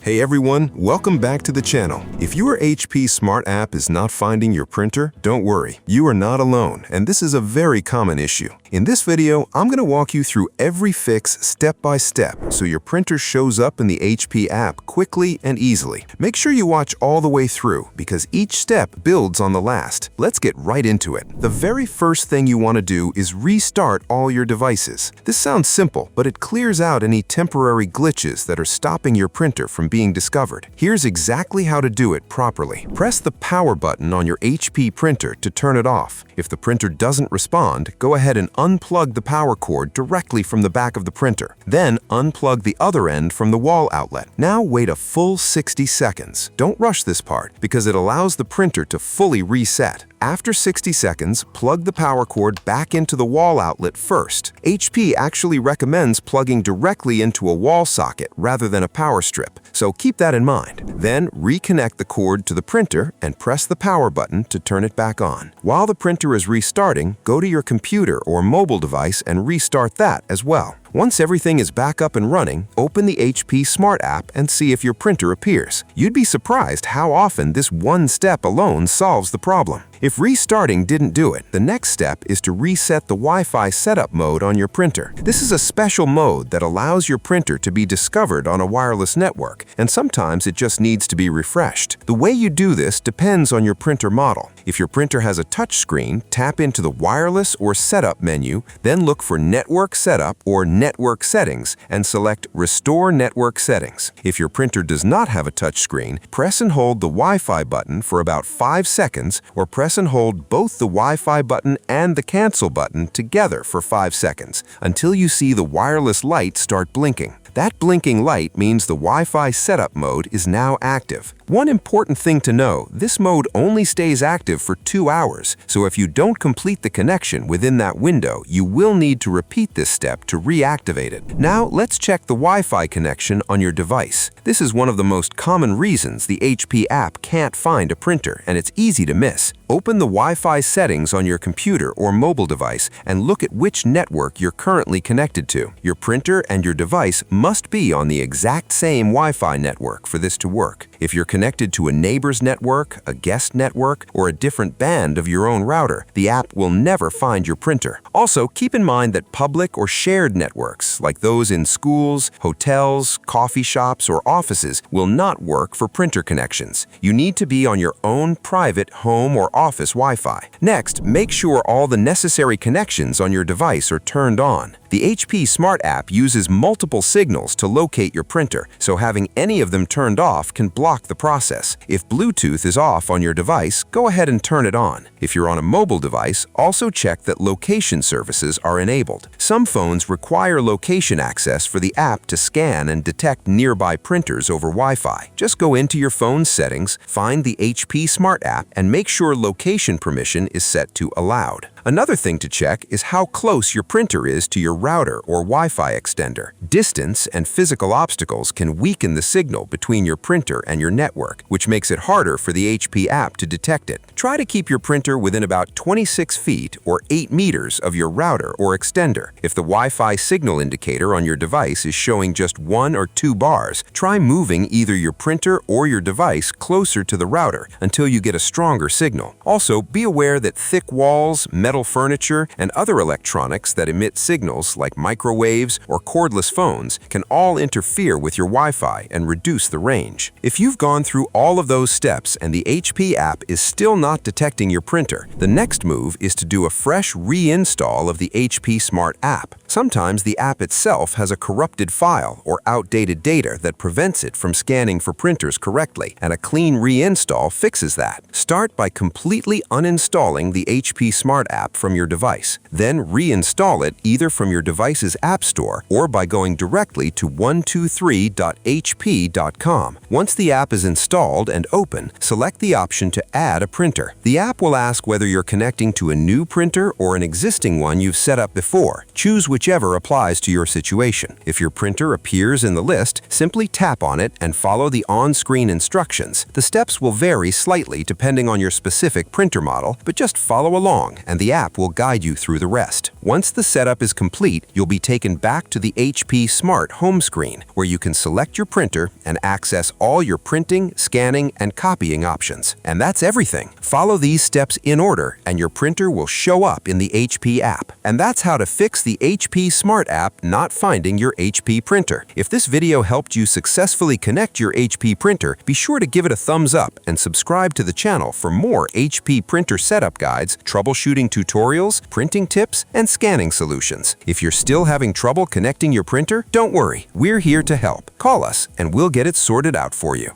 Hey everyone, welcome back to the channel. If your HP Smart app is not finding your printer, don't worry. You are not alone, and this is a very common issue. In this video, I'm going to walk you through every fix step by step so your printer shows up in the HP app quickly and easily. Make sure you watch all the way through because each step builds on the last. Let's get right into it. The very first thing you want to do is restart all your devices. This sounds simple, but it clears out any temporary glitches that are stopping your printer from being discovered. Here's exactly how to do it properly. Press the power button on your HP printer to turn it off. If the printer doesn't respond, go ahead and unplug the power cord directly from the back of the printer. Then unplug the other end from the wall outlet. Now wait a full 60 seconds. Don't rush this part because it allows the printer to fully reset. After 60 seconds, plug the power cord back into the wall outlet first. HP actually recommends plugging directly into a wall socket rather than a power strip, so keep that in mind. Then reconnect the cord to the printer and press the power button to turn it back on. While the printer is restarting, go to your computer or mobile device and restart that as well. Once everything is back up and running, open the HP Smart app and see if your printer appears. You'd be surprised how often this one step alone solves the problem. If restarting didn't do it, the next step is to reset the Wi-Fi setup mode on your printer. This is a special mode that allows your printer to be discovered on a wireless network, and sometimes it just needs to be refreshed. The way you do this depends on your printer model. If your printer has a touch screen, tap into the Wireless or Setup menu, then look for Network Setup or Network Settings and select Restore Network Settings. If your printer does not have a touch screen, press and hold the Wi-Fi button for about 5 seconds or press and hold both the Wi-Fi button and the Cancel button together for 5 seconds until you see the wireless light start blinking. That blinking light means the Wi-Fi setup mode is now active. One important thing to know, this mode only stays active for 2 hours, so if you don't complete the connection within that window, you will need to repeat this step to reactivate it. Now, let's check the Wi-Fi connection on your device. This is one of the most common reasons the HP app can't find a printer, and it's easy to miss. Open the Wi-Fi settings on your computer or mobile device and look at which network you're currently connected to. Your printer and your device must be on the exact same Wi-Fi network for this to work. If you're connected to a neighbor's network, a guest network, or a different band of your own router, the app will never find your printer. Also, keep in mind that public or shared networks, like those in schools, hotels, coffee shops, or offices, will not work for printer connections. You need to be on your own private home or office Wi-Fi. Next, make sure all the necessary connections on your device are turned on. The HP Smart app uses multiple signals to locate your printer, so having any of them turned off can block the process. If Bluetooth is off on your device, go ahead and turn it on. If you're on a mobile device, also check that location services are enabled. Some phones require location access for the app to scan and detect nearby printers over Wi-Fi. Just go into your phone's settings, find the HP Smart app, and make sure location permission is set to allowed. Another thing to check is how close your printer is to your router or Wi-Fi extender. Distance and physical obstacles can weaken the signal between your printer and your network, which makes it harder for the HP app to detect it. Try to keep your printer within about 26 feet or 8 meters of your router or extender. If the Wi-Fi signal indicator on your device is showing just 1 or 2 bars, try moving either your printer or your device closer to the router until you get a stronger signal. Also, be aware that thick walls, metal furniture, and other electronics that emit signals like microwaves or cordless phones can all interfere with your Wi-Fi and reduce the range. If you've gone through all of those steps and the HP app is still not detecting your printer, the next move is to do a fresh reinstall of the HP Smart app. Sometimes the app itself has a corrupted file or outdated data that prevents it from scanning for printers correctly, and a clean reinstall fixes that. Start by completely uninstalling the HP Smart app from your device. Then reinstall it either from your device's app store or by going directly to 123.hp.com. Once the app is installed and open, select the option to add a printer. The app will ask whether you're connecting to a new printer or an existing one you've set up before. Choose whichever applies to your situation. If your printer appears in the list, simply tap on it and follow the on-screen instructions. The steps will vary slightly depending on your specific printer model, but just follow along and the The app will guide you through the rest. Once the setup is complete, you'll be taken back to the HP Smart home screen, where you can select your printer and access all your printing, scanning, and copying options. And that's everything. Follow these steps in order, and your printer will show up in the HP app. And that's how to fix the HP Smart app not finding your HP printer. If this video helped you successfully connect your HP printer, be sure to give it a thumbs up and subscribe to the channel for more HP printer setup guides, troubleshooting tutorials, printing tips, and scanning solutions. If you're still having trouble connecting your printer, don't worry, we're here to help. Call us and we'll get it sorted out for you.